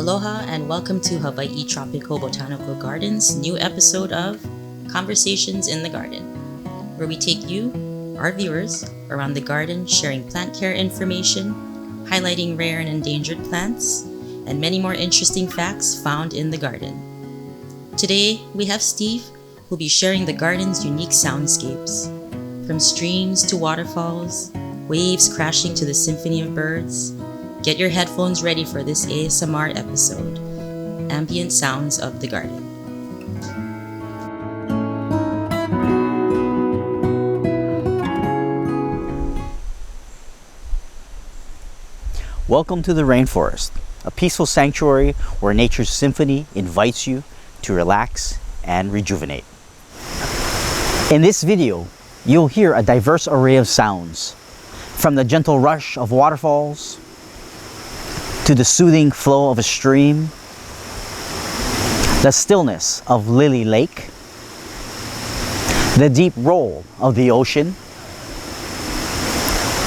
Aloha and welcome to Hawaii Tropical Botanical Garden's new episode of Conversations in the Garden, where we take you, our viewers, around the garden sharing plant care information, highlighting rare and endangered plants, and many more interesting facts found in the garden. Today, we have Steve, who'll be sharing the garden's unique soundscapes, from streams to waterfalls, waves crashing to the symphony of birds. Get your headphones ready for this ASMR episode, Ambient Sounds of the Garden. Welcome to the rainforest, a peaceful sanctuary where nature's symphony invites you to relax and rejuvenate. In this video, you'll hear a diverse array of sounds, from the gentle rush of waterfalls to the soothing flow of a stream, the stillness of Lily Lake, the deep roll of the ocean,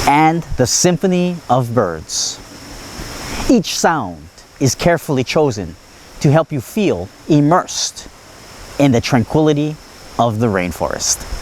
and the symphony of birds. Each sound is carefully chosen to help you feel immersed in the tranquility of the rainforest.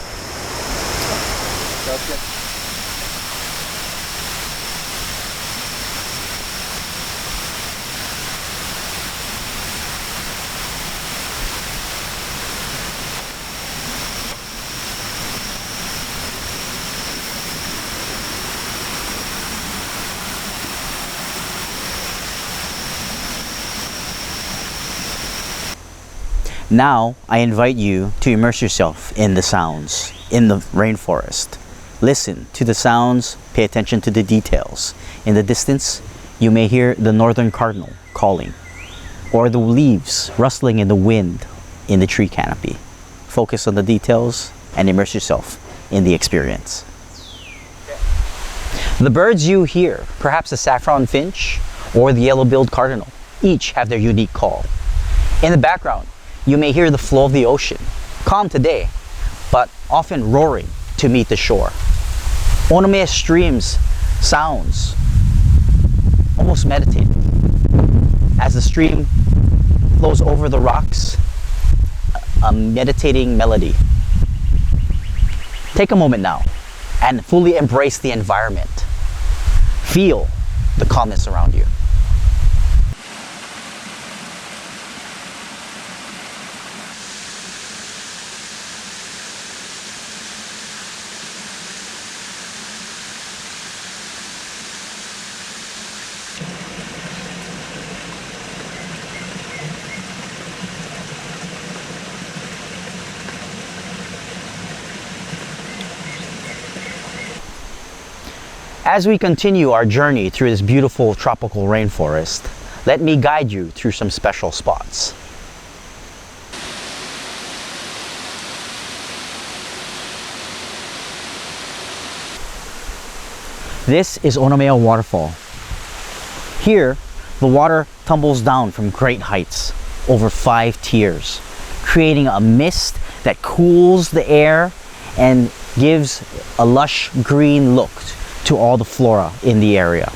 Now, I invite you to immerse yourself in the sounds, in the rainforest. Listen to the sounds, pay attention to the details. In the distance, you may hear the northern cardinal calling, or the leaves rustling in the wind in the tree canopy. Focus on the details and immerse yourself in the experience. The birds you hear, perhaps the saffron finch or the yellow-billed cardinal, each have their unique call. In the background, you may hear the flow of the ocean, calm today, but often roaring to meet the shore. Onomea streams sounds almost meditative. As the stream flows over the rocks, a meditating melody. Take a moment now and fully embrace the environment. Feel the calmness around you. As we continue our journey through this beautiful tropical rainforest, let me guide you through some special spots. This is Onomea Waterfall. Here, the water tumbles down from great heights, over 5 tiers, creating a mist that cools the air and gives a lush green look to all the flora in the area.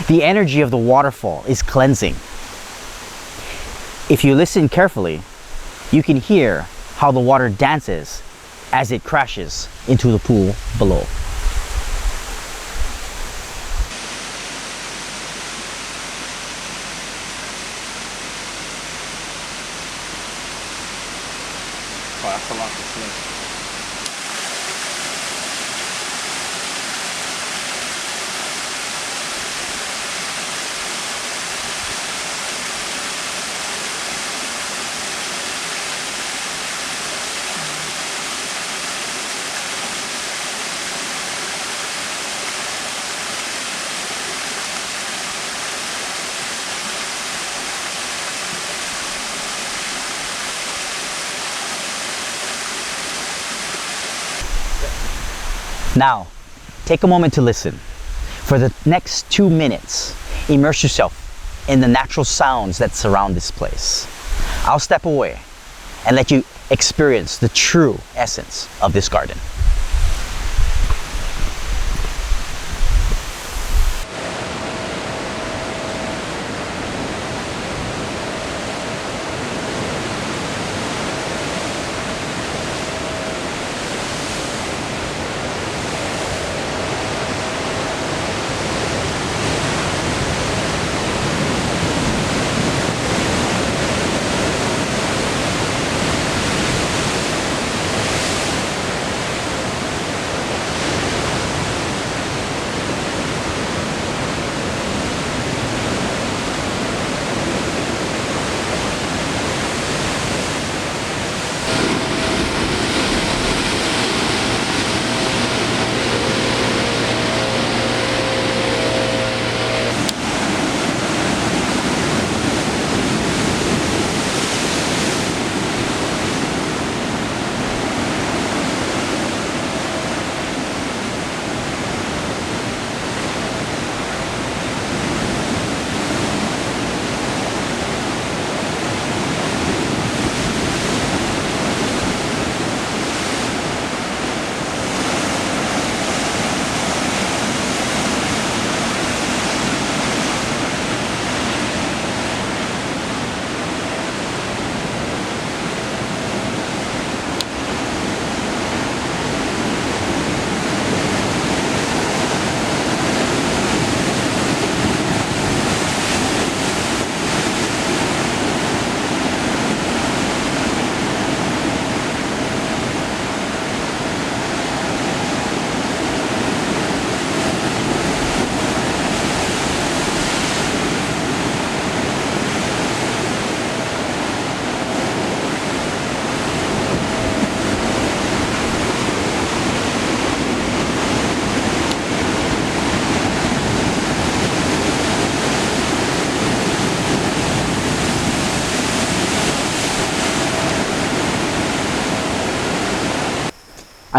The energy of the waterfall is cleansing. If you listen carefully, you can hear how the water dances as it crashes into the pool below. Wow, that's a lot to see. Now, take a moment to listen. For the next 2 minutes, immerse yourself in the natural sounds that surround this place. I'll step away and let you experience the true essence of this garden.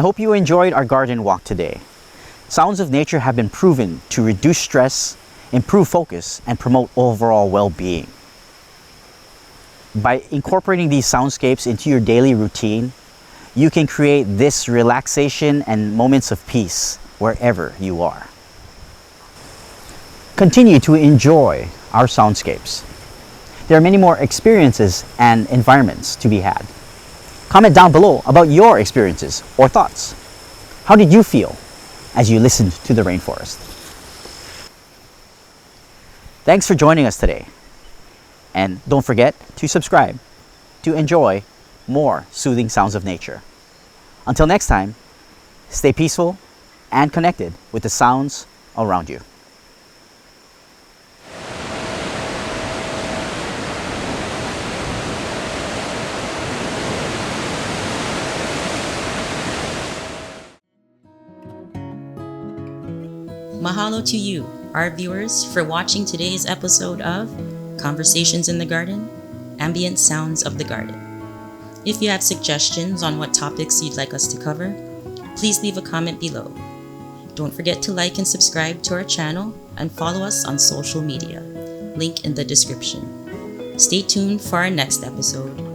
I hope you enjoyed our garden walk today. Sounds of nature have been proven to reduce stress, improve focus, and promote overall well-being. By incorporating these soundscapes into your daily routine, you can create this relaxation and moments of peace wherever you are. Continue to enjoy our soundscapes. There are many more experiences and environments to be had. Comment down below about your experiences or thoughts. How did you feel as you listened to the rainforest? Thanks for joining us today. And don't forget to subscribe to enjoy more soothing sounds of nature. Until next time, stay peaceful and connected with the sounds around you. Mahalo to you, our viewers, for watching today's episode of Conversations in the Garden, Ambient Sounds of the Garden. If you have suggestions on what topics you'd like us to cover, please leave a comment below. Don't forget to like and subscribe to our channel and follow us on social media. Link in the description. Stay tuned for our next episode.